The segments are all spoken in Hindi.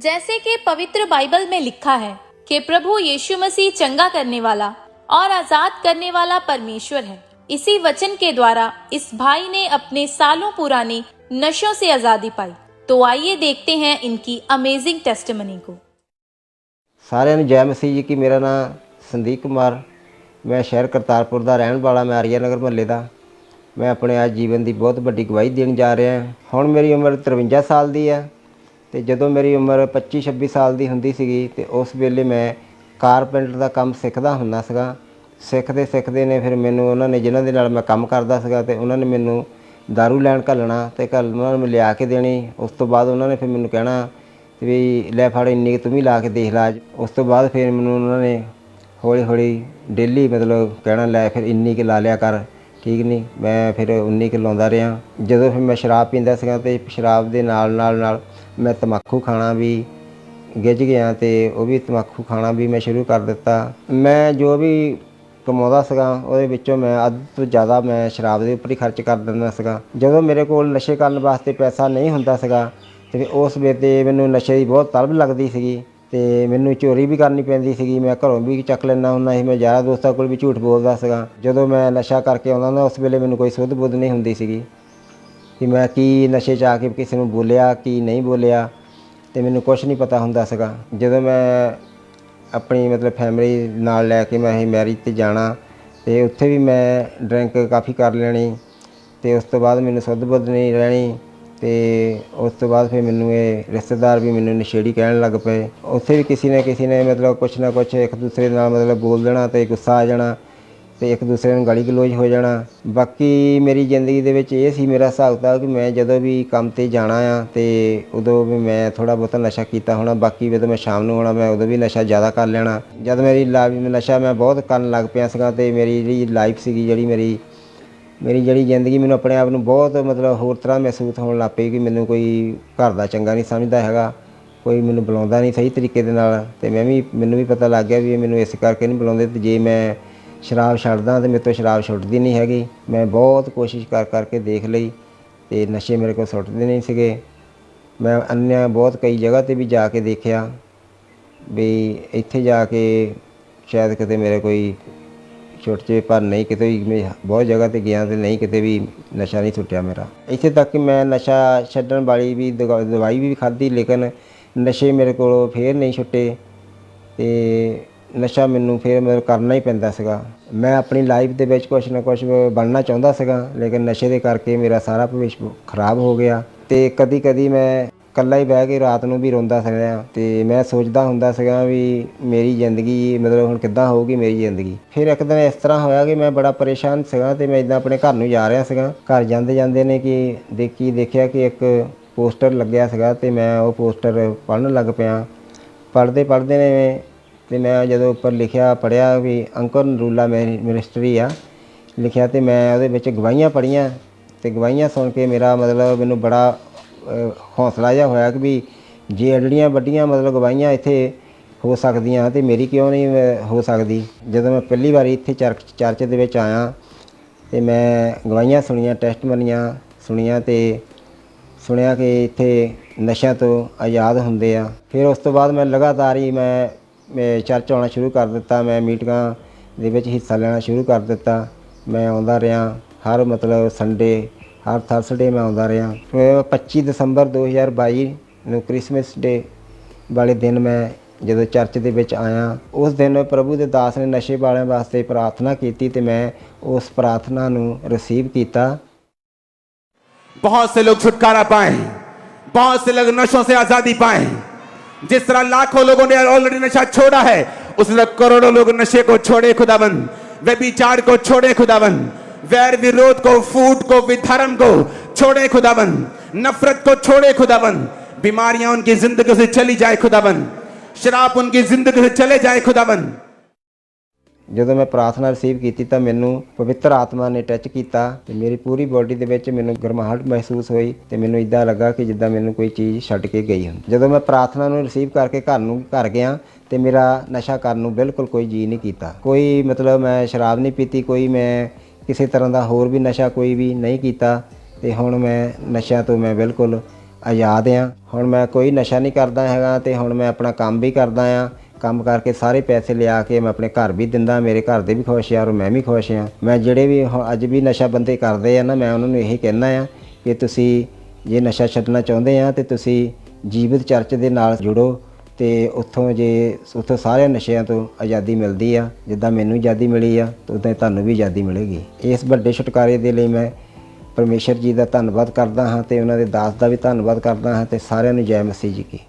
जैसे कि पवित्र बाइबल में लिखा है कि प्रभु यीशु मसीह चंगा करने वाला और आजाद करने वाला परमेश्वर है। इसी वचन के द्वारा इस भाई ने अपने सालों पुराने नशों से आजादी पाई। तो आइए देखते हैं इनकी अमेजिंग टेस्टिमनी को। सारिਆਂ ਨੂੰ जय मसीह जी की। मेरा नाम संदीप कुमार, मैं शहर करतारपुर का रहने वाला, मैं आर्या नगर महल्ले का। मैं अपने आज जीवन की बहुत बड़ी गवाही देने जा रहा हाँ। हुण मेरी उम्र 53 साल की है तो जदों मेरी उम्र 25-26 साल की हुंदी सीगी ते उस वेले मैं कारपेंटर का काम सीखदा हुंदा सीगा। सीखते सीखते ने फिर मैनूं उन्होंने जिन्हां दे नाल मैं काम करदा सीगा ते उन्होंने मैनूं दारू लैण घल्लना ते उन्होंने मैं लिया के देनी। उस तो बाद उन्होंने फिर मैनूं कहना भी लै फड़ इन्नी तूं भी ला के देख ला। उस तो बाद फिर मैनूं उन्होंने हौली हौली डेली मतलब कहना लै फिर इन्नी के ला लिया कर, ठीक नहीं। मैं फिर 19 के लाउंदा रहा। जदों फिर मैं शराब पींदा सीगा ते शराब दे नाल मैं तंबाकू खाना भी गिज गया तो वह भी तंबाकू खाना भी मैं शुरू कर दिता। मैं जो भी कमाउंदा सीगा ਉਹਦੇ ਵਿੱਚੋਂ मैं ਅੱਧ ਤੋਂ ज़्यादा मैं शराब ਦੇ ਉੱਪਰ ही खर्च कर ਦਿੰਦਾ ਸੀਗਾ। ਜਦੋਂ ਮੇਰੇ ਕੋਲ ਨਸ਼ੇ ਕਰਨ ਵਾਸਤੇ ਪੈਸਾ नहीं ਹੁੰਦਾ ਸੀਗਾ ਤੇ ਉਸ ਵੇਲੇ ਮੈਨੂੰ ਨਸ਼ੇ ਦੀ ਬਹੁਤ ਤਲਬ ਲੱਗਦੀ ਸੀਗੀ ਤੇ ਮੈਨੂੰ ਚੋਰੀ ਵੀ ਕਰਨੀ ਪੈਂਦੀ ਸੀਗੀ। ਮੈਂ ਘਰੋਂ ਵੀ ਚੱਕ ਲੈਂਦਾ ਹੁੰਦਾ ਸੀ। ਮੈਂ ਯਾਰਾਂ ਦੋਸਤਾਂ ਕੋਲ ਵੀ ਝੂਠ ਬੋਲਦਾ ਸੀਗਾ। ਜਦੋਂ ਮੈਂ ਨਸ਼ਾ ਕਰਕੇ ਆਉਂਦਾ ਹੁੰਦਾ ਉਸ ਵੇਲੇ ਮੈਨੂੰ ਕੋਈ ਸੁੱਧ ਬੁੱਧ ਨਹੀਂ ਹੁੰਦੀ ਸੀਗੀ कि मैं की नशे च आके किसी को बोलिया की नहीं बोलिया तो मैनू कुछ नहीं पता हुंदा सीगा। जदों मैं अपनी मतलब फैमिली नाल लैके मैं मैरिज ते जाना तो उत्थे भी मैं ड्रिंक काफ़ी कर लेनी तो उस तो बाद मैनू सुध बुद्ध नहीं रहनी। तो उस तो बाद फिर मैनू ये रिश्तेदार भी मैनू नशेड़ी कहन लग पे। उत्थे भी किसी ने मतलब कुछ ना कुछ एक दूसरे नाल मतलब बोल देना तो गुस्सा आ जाना तो एक दूसरे ਨੂੰ गाली गलोच हो जाना। बाकी मेरी ज़िंदगी ਦੇ ਵਿੱਚ ਇਹ ਸੀ मेरा हिसाब किताब कि मैं ਜਦੋਂ भी ਕੰਮ ਤੇ ਜਾਣਾ ਆ ਤੇ ਉਦੋਂ ਵੀ मैं थोड़ा बहुत नशा ਕੀਤਾ होना। बाकी ਜਦੋਂ मैं शाम ਨੂੰ ਆਉਣਾ मैं ਉਦੋਂ भी नशा ज़्यादा कर लेना। जब मेरी नशा मैं बहुत ਕਰਨ ਲੱਗ ਪਿਆ ਸੀਗਾ ਤੇ ਮੇਰੀ ਜਿਹੜੀ ਲਾਈਫ ਸੀਗੀ ਜਿਹੜੀ ਮੇਰੀ ਜਿਹੜੀ ਜ਼ਿੰਦਗੀ ਮੈਨੂੰ ਆਪਣੇ ਆਪ ਨੂੰ ਬਹੁਤ ਮਤਲਬ ਹੋਰ ਤਰ੍ਹਾਂ ਮਹਿਸੂਸ ਹੋਣ ਲੱਗ ਪਈ कि ਮੈਨੂੰ ਕੋਈ ਘਰ ਦਾ ਚੰਗਾ ਨਹੀਂ ਸਮਝਦਾ ਹੈਗਾ, ਕੋਈ ਮੈਨੂੰ ਬੁਲਾਉਂਦਾ ਨਹੀਂ ਸਹੀ ਤਰੀਕੇ ਦੇ ਨਾਲ। ਤੇ ਮੈਨੂੰ ਵੀ ਪਤਾ ਲੱਗ ਗਿਆ ਵੀ ਇਹ ਮੈਨੂੰ ਇਸ ਕਰਕੇ ਨਹੀਂ ਬੁਲਾਉਂਦੇ ਤੇ ਜੇ मैं शराब छड्डदा तो मेरे तो शराब छुटती नहीं हैगी। मैं बहुत कोशिश कर करके देख ली तो नशे मेरे को सुटते नहीं सीगे। मैं अन्य बहुत कई जगह ते भी जाके देखा भी इत्थे जाके शायद किते मेरे कोई छुट जे, पर नहीं किते भी मैं बहुत जगह ते गया तो नहीं किते भी नशा नहीं छुट्टिया मेरा। इत्थे तक कि मैं नशा छड्डण वाली भी दवाई भी खाधी लेकिन नशे मेरे को फिर नहीं छुट्टे ते नशा मैनू फिर मतलब करना ही पैंदा सीगा। मैं अपनी लाइफ दे विच कुछ ना कुछ बनना चाहुंदा सीगा लेकिन नशे दे करके मेरा सारा भविष्य खराब हो गया। तो कदी कदी मैं कल्ला ही बह के रात नूं भी रोंदा सीगा ते मैं सोचदा हुंदा सीगा भी मेरी ज़िंदगी मतलब हुण किद्दां होऊगी मेरी ज़िंदगी। फिर एक दिन इस तरह होया कि मैं बड़ा परेशान सीगा ते मैं इदां अपने घर नूं जा रहा सीगा। घर जांदे जांदे ने कि देखिया कि एक पोस्टर लग्या सीगा ते मैं वो पोस्टर पढ़न लग पिया। पढ़दे ने तो मैं जो उपर लिखिया पढ़िया भी अंकुर नरूला मिनिस्ट्री आ लिखिया तो मैं वो गवाहियाँ पढ़िया तो गवाहियाँ सुन के मेरा मतलब मैनू बड़ा हौसला जहा होया कि भी जे एडियाँ वड्डियाँ मतलब गवाहियाँ इत्थे हो सकदियाँ तो मेरी क्यों नहीं हो सकती। जदों मैं पहली बार इत्थे चर्च दे विच आया तो मैं गवाहियाँ सुनिया, टेस्टमनियाँ सुनिया तो सुनिया कि इत्थे नशा तो आज़ाद हुंदे आ। फिर उस तो बाद मैं लगातार ही मैं चर्च आना शुरू कर दिता। मैं मीटिंगां दे विच हिस्सा लेना शुरू कर दिता। मैं आउंदा रहा हर मतलब संडे हर थर्सडे मैं आउंदा रहा। फिर 25 दिसंबर 2022 नूं क्रिसमस डे वाले दिन मैं जदों चर्च दे विच आया उस दिन प्रभु दे दास ने नशे वालियां वास्ते प्रार्थना कीती ते मैं उस प्रार्थना नूं रिसीव कीता। बहुत से लोग छुटकारा पाए, बहुत से लोग नशों से आजादी पाए। जिस तरह लाखों लोगों ने ऑलरेडी नशा छोड़ा है उस तरह करोड़ों लोग नशे को छोड़े खुदाबंद, व्यभिचार को छोड़े खुदाबंद, वैर विरोध को, फूट को, विधर्म को छोड़े खुदाबंद, नफरत को छोड़े खुदाबंद, बीमारियां उनकी जिंदगी से चली जाए खुदाबंद, शराब उनकी जिंदगी से चले जाए खुदाबंद। ਜਦੋਂ मैं प्रार्थना रिसीव की तो मैनू पवित्र आत्मा ने टच किया तो मेरी पूरी बॉडी के विच मैनू गरमाहट महसूस हुई तो मैनू इदा लगा कि जिद्दां मैनू कोई चीज़ छड्ड के गई हो। जदों मैं प्रार्थना नूं रिसीव करके घर गया तो मेरा नशा करन नूं बिल्कुल कोई जी नहीं किया। कोई मतलब मैं शराब नहीं पीती, कोई मैं किसी तरह का होर भी नशा कोई भी नहीं किया। तो हुण मैं नशा तो मैं बिल्कुल ਆਜ਼ਾਦ ਹਾਂ। ਹੁਣ ਮੈਂ ਕੋਈ ਨਸ਼ਾ ਨਹੀਂ ਕਰਦਾ ਹੈਗਾ ਤੇ ਹੁਣ ਮੈਂ ਆਪਣਾ ਕੰਮ ਵੀ ਕਰਦਾ ਹਾਂ। ਕੰਮ ਕਰਕੇ ਸਾਰੇ ਪੈਸੇ ਲਿਆ ਕੇ ਮੈਂ ਆਪਣੇ ਘਰ ਵੀ ਦਿੰਦਾ, ਮੇਰੇ ਘਰ ਦੇ ਵੀ ਖੁਸ਼ ਆ ਔਰ ਮੈਂ ਵੀ ਖੁਸ਼ ਹਾਂ। ਮੈਂ ਜਿਹੜੇ ਵੀ ਅੱਜ ਵੀ ਨਸ਼ਾ ਬੰਦੇ ਕਰਦੇ ਆ ਨਾ, ਮੈਂ ਉਹਨਾਂ ਨੂੰ ਇਹੀ ਕਹਿੰਦਾ ਆ ਕਿ ਤੁਸੀਂ ਜੇ ਨਸ਼ਾ ਛੱਡਣਾ ਚਾਹੁੰਦੇ ਆ ਤੇ ਤੁਸੀਂ ਜੀਵਿਤ ਚਰਚ ਦੇ ਨਾਲ ਜੁੜੋ ਤੇ ਉੱਥੋਂ ਸਾਰੇ ਨਸ਼ਿਆਂ ਤੋਂ ਆਜ਼ਾਦੀ ਮਿਲਦੀ ਆ। ਜਿੱਦਾਂ ਮੈਨੂੰ ਆਜ਼ਾਦੀ ਮਿਲੀ ਆ ਤਾਂ ਉੱਦਾਂ ਤੁਹਾਨੂੰ ਵੀ ਆਜ਼ਾਦੀ ਮਿਲੇਗੀ। ਇਸ ਵੱਡੇ ਛੁਟਕਾਰੇ ਦੇ ਲਈ ਮੈਂ ਪਰਮੇਸ਼ਰ ਜੀ ਦਾ ਧੰਨਵਾਦ ਕਰਦਾ ਹਾਂ ਤੇ ਉਹਨਾਂ ਦੇ ਦਾਸ ਦਾ ਵੀ ਧੰਨਵਾਦ ਕਰਦਾ ਹਾਂ ਤੇ ਸਾਰਿਆਂ ਨੂੰ ਜੈ ਮਸੀਹ ਜੀ ਕੀ।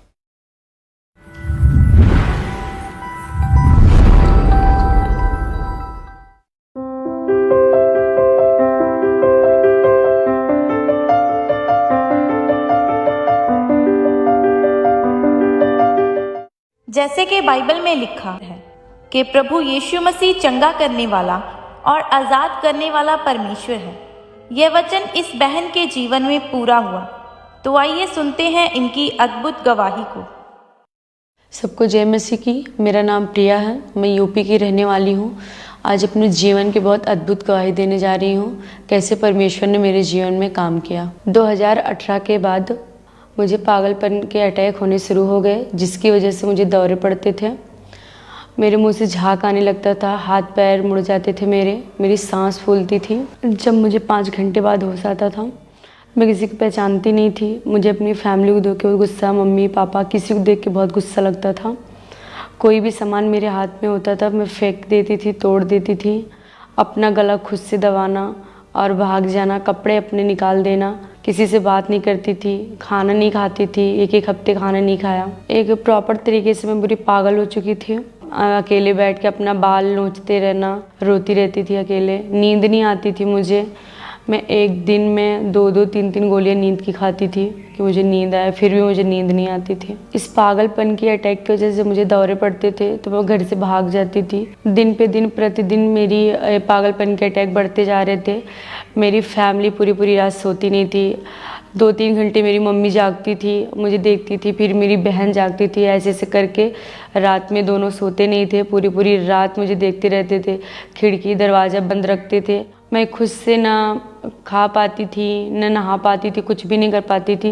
जैसे कि बाइबल में लिखा है कि प्रभु यीशु मसीह चंगा करने वाला और आजाद करने वाला परमेश्वर है। यह वचन इस बहन के जीवन में पूरा हुआ। तो आइए सुनते हैं इनकी अद्भुत गवाही को। सबको जय मसीह की। मेरा नाम प्रिया है, मैं यूपी की रहने वाली हूँ। आज अपने जीवन की बहुत अद्भुत गवाही देने जा रही हूँ, कैसे परमेश्वर ने मेरे जीवन में काम किया। 2018 के बाद मुझे पागलपन के अटैक होने शुरू हो गए, जिसकी वजह से मुझे दौरे पड़ते थे। मेरे मुंह से झाग आने लगता था, हाथ पैर मुड़ जाते थे मेरी सांस फूलती थी। जब मुझे 5 घंटे बाद होश आता था, मैं किसी को पहचानती नहीं थी। मुझे अपनी फैमिली को देख के गुस्सा, मम्मी पापा किसी को देख के बहुत गुस्सा लगता था। कोई भी सामान मेरे हाथ में होता था मैं फेंक देती थी, तोड़ देती थी। अपना गला खुद से दबाना और भाग जाना, कपड़े अपने निकाल देना, किसी से बात नहीं करती थी, खाना नहीं खाती थी, 1-1 हफ्ते खाना नहीं खाया। एक प्रॉपर तरीके से मैं बुरी पागल हो चुकी थी। अकेले बैठ के अपना बाल नोचते रहना, रोती रहती थी अकेले। नींद नहीं आती थी मुझे। मैं एक दिन में 2-2, 3-3 गोलियां नींद की खाती थी कि मुझे नींद आए, फिर भी मुझे नींद नहीं आती थी। इस पागलपन की अटैक की वजह से मुझे दौरे पड़ते थे तो मैं घर से भाग जाती थी। दिन पे दिन प्रतिदिन मेरी पागलपन के अटैक बढ़ते जा रहे थे। मेरी फैमिली पूरी रात सोती नहीं थी। 2-3 घंटे मेरी मम्मी जागती थी, मुझे देखती थी, फिर मेरी बहन जागती थी। ऐसे ऐसे करके रात में दोनों सोते नहीं थे, पूरी रात मुझे देखते रहते थे। खिड़की दरवाज़ा बंद रखते थे। मैं खुद से ना खा पाती थी, न नहा पाती थी, कुछ भी नहीं कर पाती थी।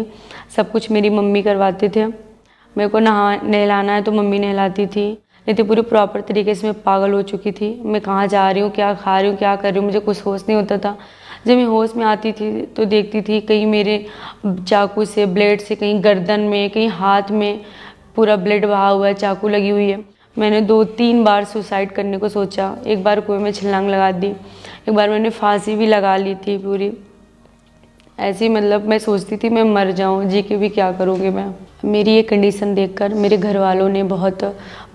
सब कुछ मेरी मम्मी करवाते थे। मेरे को नहलाना है तो मम्मी नहलाती थी। नहीं तो पूरी प्रॉपर तरीके से मैं पागल हो चुकी थी। मैं कहाँ जा रही हूँ, क्या खा रही हूँ, क्या कर रही हूँ, मुझे कुछ होश नहीं होता था। जब मैं होश में आती थी तो देखती थी कहीं मेरे चाकू से, ब्लेड से, कहीं गर्दन में, कहीं हाथ में पूरा ब्लेड बहा हुआ है, चाकू लगी हुई है। मैंने 2-3 बार सुसाइड करने को सोचा। एक बार कुएं में छलांग लगा दी, एक बार मैंने फांसी भी लगा ली थी पूरी। ऐसी मतलब मैं सोचती थी मैं मर जाऊं, जी के भी क्या करूँगी मैं। मेरी ये कंडीशन देखकर मेरे घर वालों ने बहुत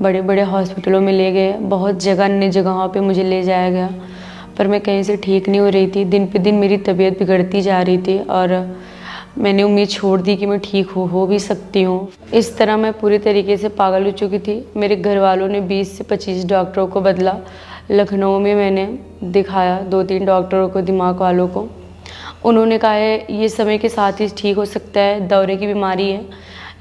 बड़े बड़े हॉस्पिटलों में ले गए, बहुत जगह अन्य जगहों पे मुझे ले जाया गया, पर मैं कहीं से ठीक नहीं हो रही थी। दिन पे दिन मेरी तबीयत बिगड़ती जा रही थी और मैंने उम्मीद छोड़ दी कि मैं ठीक हो भी सकती हूँ। इस तरह मैं पूरी तरीके से पागल हो चुकी थी। मेरे घर वालों ने 20 से 25 डॉक्टरों को बदला। लखनऊ में मैंने दिखाया 2-3 डॉक्टरों को, दिमाग वालों को। उन्होंने कहा है ये समय के साथ ही ठीक हो सकता है, दौरे की बीमारी है,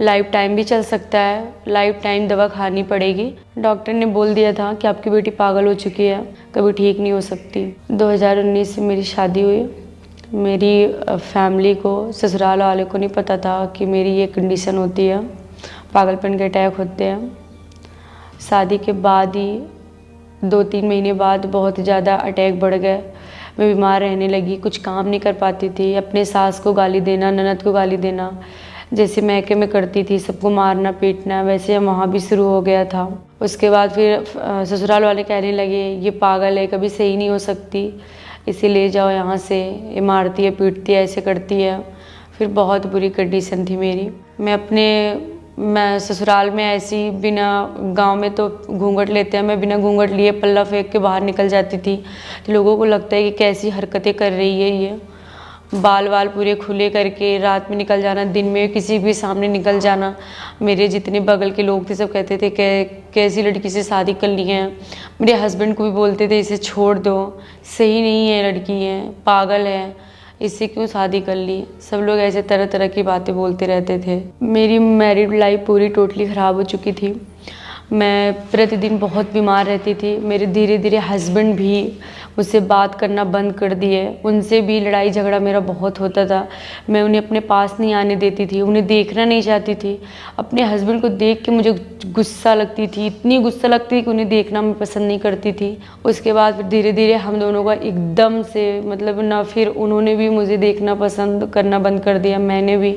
लाइफ टाइम भी चल सकता है, लाइफ टाइम दवा खानी पड़ेगी। डॉक्टर ने बोल दिया था कि आपकी बेटी पागल हो चुकी है, कभी ठीक नहीं हो सकती। 2019 में मेरी शादी हुई। मेरी फैमिली को, ससुराल वाले को नहीं पता था कि मेरी ये कंडीशन होती है, पागलपन के अटैक होते हैं। शादी के बाद ही 2-3 महीने बाद बहुत ज़्यादा अटैक बढ़ गए। मैं बीमार रहने लगी, कुछ काम नहीं कर पाती थी। अपने सास को गाली देना, ननद को गाली देना, जैसे मैके में करती थी, सबको मारना पीटना, वैसे वहाँ भी शुरू हो गया था। उसके बाद फिर ससुराल वाले कहने लगे ये पागल है, कभी सही नहीं हो सकती, इसे ले जाओ यहाँ से, ये मारती है, पीटती है, ऐसे करती है। फिर बहुत बुरी कंडीशन थी मेरी। मैं ससुराल में ऐसी बिना, गांव में तो घूंघट लेते हैं, मैं बिना घूंघट लिए पल्ला फेंक के बाहर निकल जाती थी। तो लोगों को लगता है कि कैसी हरकतें कर रही है ये। बाल पूरे खुले करके रात में निकल जाना, दिन में किसी भी सामने निकल जाना। मेरे जितने बगल के लोग थे सब कहते थे कैसी लड़की से शादी कर ली है। मेरे हस्बैंड को भी बोलते थे इसे छोड़ दो, सही नहीं है, लड़की है, पागल है, इससे क्यों शादी कर ली। सब लोग ऐसे तरह तरह की बातें बोलते रहते थे। मेरी मैरिड लाइफ पूरी टोटली ख़राब हो चुकी थी। मैं प्रतिदिन बहुत बीमार रहती थी। मेरे धीरे धीरे हस्बैंड भी मुझसे बात करना बंद कर दिए। उनसे भी लड़ाई झगड़ा मेरा बहुत होता था। मैं उन्हें अपने पास नहीं आने देती थी, उन्हें देखना नहीं चाहती थी। अपने हस्बैंड को देख के मुझे गुस्सा लगती थी, इतनी गुस्सा लगती थी कि उन्हें देखना मैं पसंद नहीं करती थी। उसके बाद फिर धीरे धीरे हम दोनों का एकदम से मतलब ना, फिर उन्होंने भी मुझे देखना पसंद करना बंद कर दिया, मैंने भी।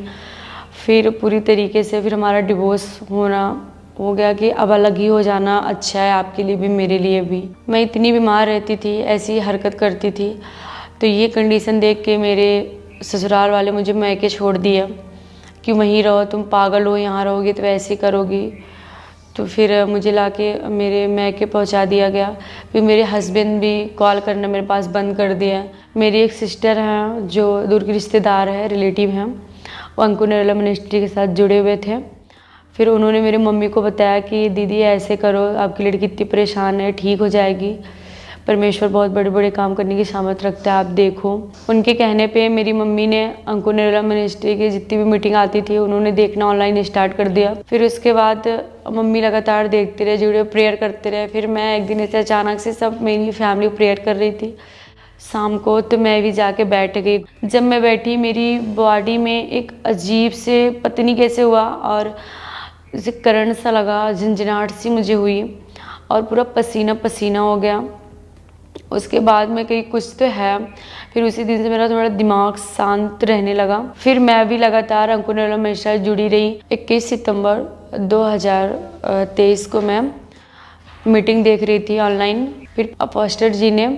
फिर पूरी तरीके से फिर हमारा डिवोर्स होना हो गया कि अब अलग ही हो जाना अच्छा है, आपके लिए भी मेरे लिए भी। मैं इतनी बीमार रहती थी, ऐसी हरकत करती थी, तो ये कंडीशन देख के मेरे ससुराल वाले मुझे मैके छोड़ दिया कि वहीं रहो, तुम पागल हो, यहाँ रहोगी तो ऐसे करोगी। तो फिर मुझे लाके मेरे मैके पहुँचा दिया गया। फिर मेरे हस्बैंड भी कॉल करना मेरे पास बंद कर दिया। मेरी एक सिस्टर हैं जो दूर की रिश्तेदार है, रिलेटिव हैं, वो अंकुर निर्मला मिनिस्ट्री के साथ जुड़े हुए थे। फिर उन्होंने मेरी मम्मी को बताया कि दीदी ऐसे करो, आपकी लड़की इतनी परेशान है, ठीक हो जाएगी, परमेश्वर बहुत बड़े बड़े काम करने की सामर्थ रखता है, आप देखो। उनके कहने पे मेरी मम्मी ने अंकुर निर्मला मिनिस्ट्री की जितनी भी मीटिंग आती थी उन्होंने देखना ऑनलाइन स्टार्ट कर दिया। फिर उसके बाद मम्मी लगातार देखते रहे, जुड़े प्रेयर करते रहे। फिर मैं एक दिन ऐसे अचानक से, सब मेरी फैमिली प्रेयर कर रही थी शाम को, तो मैं भी जाके बैठ गई। जब मैं बैठी मेरी बॉडी में एक अजीब से पता नहीं कैसे हुआ और जैसे करंट सा लगा, झंझनाहट सी मुझे हुई और पूरा पसीना पसीना हो गया। उसके बाद में कहीं कुछ तो है। फिर उसी दिन से मेरा थोड़ा दिमाग शांत रहने लगा। फिर मैं भी लगातार अंकुर निर्मला मिनिस्ट्री से जुड़ी रही। 21 सितंबर 2023 को मैं मीटिंग देख रही थी ऑनलाइन। फिर अपोस्टल जी ने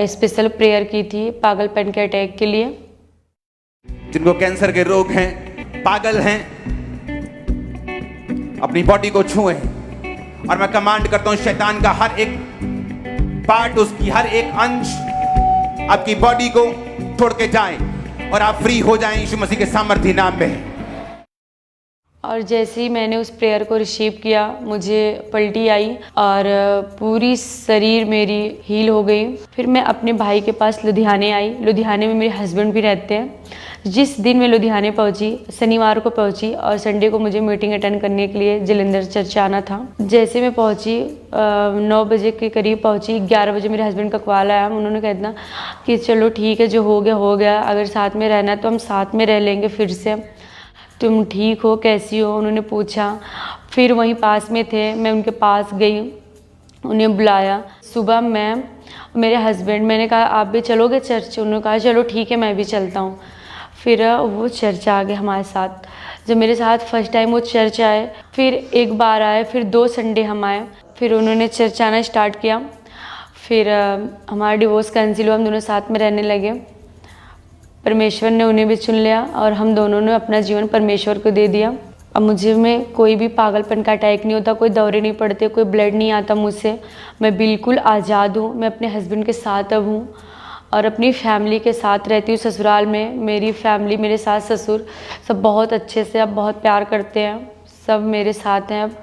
स्पेशल प्रेयर की थी पागलपन के अटैक के लिए। जिनको कैंसर के रोग हैं, पागल हैं, अपनी बॉडी को छुएं और मैं कमांड करता हूं शैतान का हर एक पार्ट, उसकी हर एक अंश आपकी बॉडी को छोड़ के जाए और आप फ्री हो जाएं यीशु मसीह के सामर्थी नाम में। और जैसे ही मैंने उस प्रेयर को रिसीव किया, मुझे पलटी आई और पूरी शरीर मेरी हील हो गई। फिर मैं अपने भाई के पास लुधियाने आई। लुधियाने में मेरे हस्बैंड भी रहते हैं। जिस दिन मैं लुधियाने पहुंची, शनिवार को पहुंची और संडे को मुझे मीटिंग अटेंड करने के लिए जलंधर चर्च आना था। जैसे मैं पहुंची 9 बजे के करीब पहुंची, 11 बजे मेरे हस्बैंड का कॉल आया। उन्होंने कहना कि चलो ठीक है, जो हो गया, अगर साथ में रहना है तो हम साथ में रह लेंगे फिर से, तुम ठीक हो, कैसी हो, उन्होंने पूछा। फिर वहीं पास में थे, मैं उनके पास गई, उन्हें बुलाया। सुबह मैं मेरे हस्बैंड, मैंने कहा आप भी चलोगे चर्च? उन्होंने कहा चलो ठीक है, मैं भी चलता हूँ। फिर वो चर्च आ गए हमारे साथ। जब मेरे साथ फर्स्ट टाइम वो चर्च आए, फिर एक बार आए, फिर 2 संडे हम आए, फिर उन्होंने चर्च आना स्टार्ट किया। फिर हमारा डिवोर्स कैंसिल हुआ, हम दोनों साथ में रहने लगे। परमेश्वर ने उन्हें भी चुन लिया और हम दोनों ने अपना जीवन परमेश्वर को दे दिया। अब मुझे में कोई भी पागलपन का अटैक नहीं होता, कोई दौरे नहीं पड़ते, कोई ब्लड नहीं आता मुझसे। मैं बिल्कुल आज़ाद हूँ। मैं अपने हस्बैंड के साथ अब हूँ और अपनी फैमिली के साथ रहती हूँ ससुराल में। मेरी फैमिली, मेरे सास ससुर सब बहुत अच्छे से अब बहुत प्यार करते हैं, सब मेरे साथ हैं। अब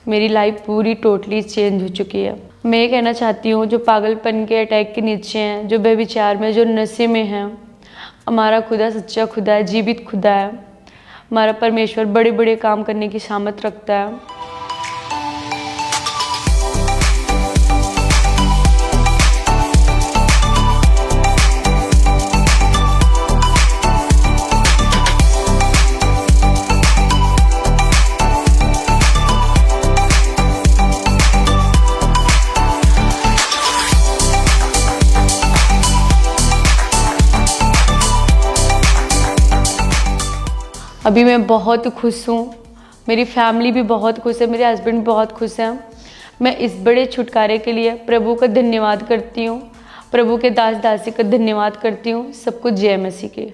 मेरी लाइफ पूरी टोटली चेंज हो चुकी है। मैं ये कहना चाहती हूँ, जो पागलपन के अटैक के नीचे हैं, जो बेविचार में, जो नशे में हैं, हमारा खुदा सच्चा खुदा है, जीवित खुदा है। हमारा परमेश्वर बड़े बड़े काम करने की सामर्थ रखता है। अभी मैं बहुत खुश हूँ, मेरी फैमिली भी बहुत खुश है, मेरे हस्बैंड भी बहुत खुश हैं। मैं इस बड़े छुटकारे के लिए प्रभु का धन्यवाद करती हूँ, प्रभु के दास दासी का धन्यवाद करती हूँ। सबको जय मसीह के।